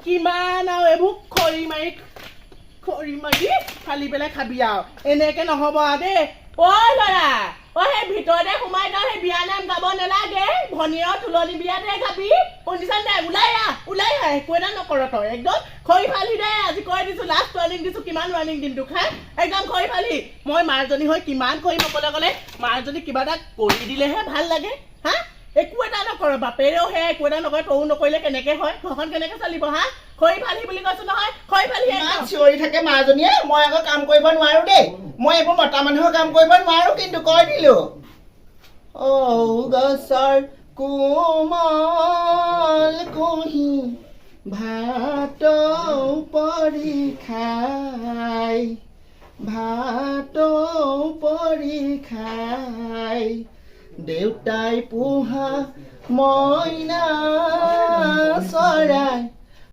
কিমান আৰু এইবোৰ খৰি মাৰি ফালি পেলাই খাবি আৰু এনেকে নহ'ব আৰু দেই ঐ ল'ৰা সেই ভিতৰতে সোমাই তই সেই বিয়া নাম গাব নালাগে ভনীৰ তুলনি বিয়াতে গাবি শুনিছা নাই ওলাই আহ একো এটা নকৰ তই একদম খৰি ফালি দে আজি কৈ দিছো লাষ্ট ৱাৰ্ণিং দিছো কিমান ৱাৰ্ণিং দিম তোক হা একদম খৰি ফালি মই মাৰজনী হৈ কিমান কৰিম অকলে অকলে মাৰজনী কিবা এটা কৰি দিলেহে ভাল লাগে হা একো এটা নকৰ বাপেৰেও হে একো এটা নকৰে তয়ো নকৰিলে কেনেকে হয় ঘৰখন কেনেকে চলিব হা খৰি ফালি বুলি কৈছো নহয় খৰি ফালি চিঞৰি থাকে মাজনীয়ে মই আকৌ কাম কৰিব নোৱাৰো দেই মই এইবোৰ মতা মানুহৰ কাম কৰিব নোৱাৰো কিন্তু কৈ দিলো গছৰ কোমল কুহি ভাত পৰি খাই দেউতাই পোহা মইনা চৰাই